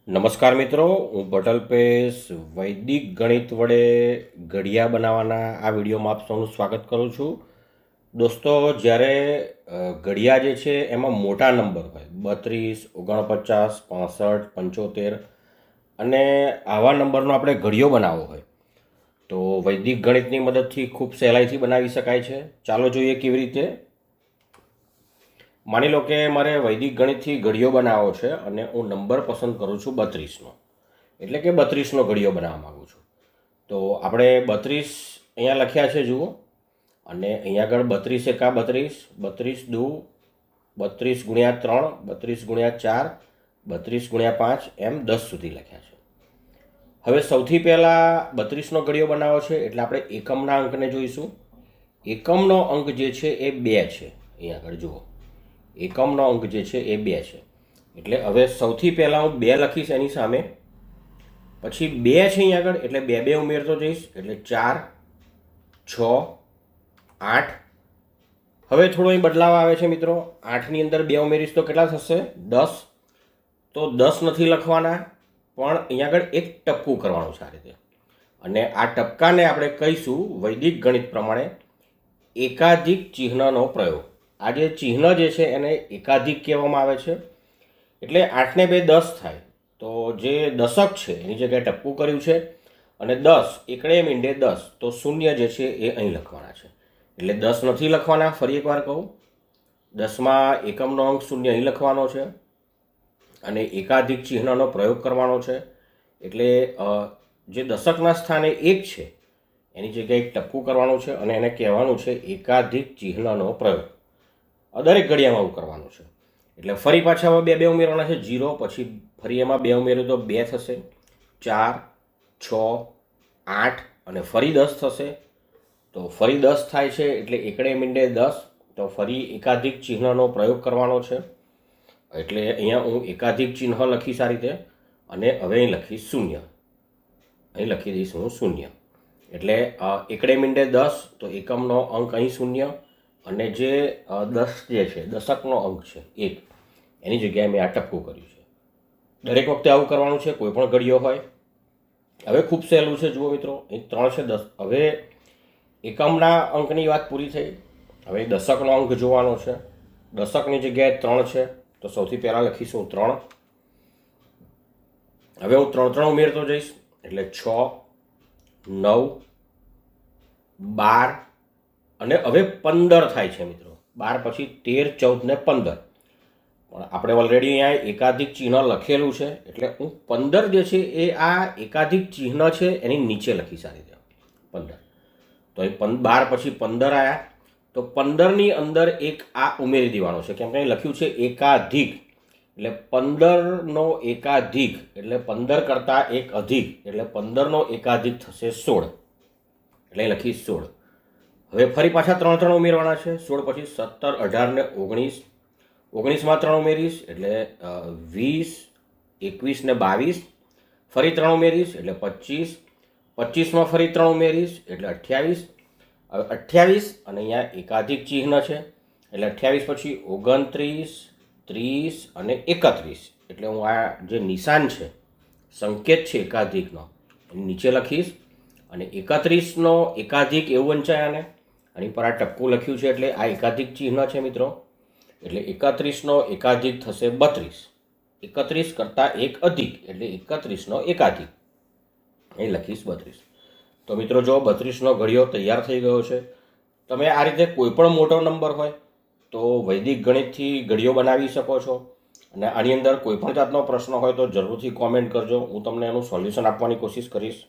નમસ્કાર મિત્રો, હું પટેલ વૈદિક ગણિત વડે ઘડિયા બનાવવાના આ વિડીયોમાં આપ સૌનું સ્વાગત કરું છું. દોસ્તો, જ્યારે ઘડિયા જે છે એમાં મોટા નંબર હોય 32, 49, 65, 75 અને આવા નંબરનો આપણે ઘડિયો બનાવવો હોય તો વૈદિક ગણિતની મદદથી ખૂબ સહેલાઈથી બનાવી શકાય છે. ચાલો જોઈએ કેવી રીતે. માની લો કે મારે વૈદિક ગણિતથી ઘડિયો બનાવવો છે અને હું નંબર પસંદ કરું છું 32નો, એટલે કે 32નો ઘડિયો બનાવવા માગું છું. તો આપણે 32 અહીંયા લખ્યા છે જુઓ, અને અહીંયા આગળ 32 એકા 32, 32 દુ 32 ગુણ્યા 3, 32 ગુણ્યા 4, 32 ગુણ્યા 5 એમ 10 સુધી લખ્યા છે. હવે સૌથી પહેલાં 32નો ઘડિયો બનાવવો છે એટલે આપણે એકમના અંકને જોઈશું. એકમનો અંક જે છે એ 2 છે. અહીંયા આગળ જુઓ, એકમનો અંક જે છે એ 2 છે. એટલે હવે સૌથી પહેલાં હું 2 લખીશ એની સામે, પછી 2 છે અહીંયા આગળ એટલે 2 2 ઉમેરતો જઈશ એટલે 4, 6, 8. હવે થોડો અહીં બદલાવ આવે છે મિત્રો. 8ની અંદર 2 ઉમેરીશ તો કેટલા થશે? 10. તો 10 નથી લખવાના, પણ અહીંયા આગળ એક ટપકું કરવાનું છે આ રીતે. અને આ ટપકાને આપણે કહીશું વૈદિક ગણિત પ્રમાણે એકાધિક ચિહ્નનો પ્રયોગ. આ જે ચિહ્ન જે છે એને એકાધિક કહેવામાં આવે છે. એટલે 8 ને 2 10 થાય, તો જે દશક છે એની જગ્યાએ ટપકું કર્યું છે, અને 10 એકડે મીંડે 10, તો શૂન્ય જે છે એ અહીં લખવાના છે. એટલે 10 નથી લખવાના. ફરી એકવાર કહું, 10માં એકમનો અંક શૂન્ય અહીં લખવાનો છે અને એકાધિક ચિહ્નનો પ્રયોગ કરવાનો છે. એટલે જે દશકના સ્થાને 1 છે એની જગ્યાએ એક ટપકું કરવાનું છે અને એને કહેવાનું છે એકાધિક ચિહ્નનો પ્રયોગ. દરેક ઘડિયામાં આવું કરવાનું છે. એટલે ફરી પાછા હવે 2 2 ઉમેરવાના છે. 0, પછી ફરી એમાં 2 ઉમેર્યું તો 2 થશે, 4, 6, 8 અને ફરી 10 થશે. તો ફરી 10 થાય છે એટલે એકડે મીંડે 10, તો ફરી એકાધિક ચિહ્નનો પ્રયોગ કરવાનો છે. એટલે અહીંયા હું એકાધિક ચિહ્ન લખીશ આ રીતે, અને હવે અહીં લખીશ શૂન્ય. અહીં લખી દઈશ હું શૂન્ય. એટલે એકડે મીંડે 10, તો એકમનો અંક અહીં શૂન્ય, અને જે 10 જે છે દશકનો અંક છે 1, એની જગ્યાએ મેં આ ટપકું કર્યું છે. દરેક વખતે આવું કરવાનું છે, કોઈ પણ ઘડિયો હોય. હવે ખૂબ સહેલું છે. જુઓ મિત્રો, અહીં 3 છે 10. હવે એકમના અંકની વાત પૂરી થઈ. હવે દશકનો અંક જોવાનો છે. દશકની જગ્યાએ 3 છે, તો સૌથી પહેલાં લખીશું 3. હવે હું 3 3 ઉમેરતો જઈશ એટલે 6, 9, 12 અને હવે 15 થાય છે મિત્રો. 12 પછી 13, 14 ને 15. પણ આપણે ઓલરેડી અહીંયા એકાધિક ચિહ્ન લખેલું છે, એટલે હું 15 જે છે એ આ એકાધિક ચિહ્ન છે એની નીચે લખીશ આ રીતે 15. તો અહીં 12 પછી 15 આવ્યા, તો 15ની અંદર એક આ ઉમેરી દેવાનો છે, કેમ કે અહીં લખ્યું છે એકાધિક. એટલે 15નો એકાધિક એટલે 15 કરતાં એક અધિક, એટલે 15નો એકાધિક થશે 16. એટલે લખીશ 16. હવે ફરી પાછા 3 3 ઉમેરવાના છે. 16 પછી 17, 18 ને 19. 19માં 3 ઉમેરીશ એટલે 20, 21 ને 22. ફરી 3 ઉમેરીશ એટલે 25. 25માં ફરી 3 ઉમેરીશ એટલે 28. હવે 28 અને અહીંયા એકાધિક ચિહ્ન છે, એટલે 28 પછી 29, 30 અને 31. એટલે હું આ જે નિશાન છે, સંકેત છે એકાધિકનો, એની નીચે લખીશ. અને 31નો એકાધિક એવું વંચાય આને, આની પર આ ટપકું લખ્યું છે એટલે આ એકાધિક ચિહ્ન છે મિત્રો. એટલે 31નો એકાધિક થશે 32. 31 કરતાં એક અધિક એટલે 31નો એકાધિક, અહીં લખીશ 32. તો મિત્રો જો 32નો ઘડિયો તૈયાર થઈ ગયો છે. તમે આ રીતે કોઈ પણ મોટો નંબર હોય તો વૈદિક ગણિતથી ઘડિયો બનાવી શકો છો. અને આની અંદર કોઈ પણ જાતનો પ્રશ્ન હોય તો જરૂરથી કોમેન્ટ કરજો, હું તમને એનું સોલ્યુશન આપવાની કોશિશ કરીશ.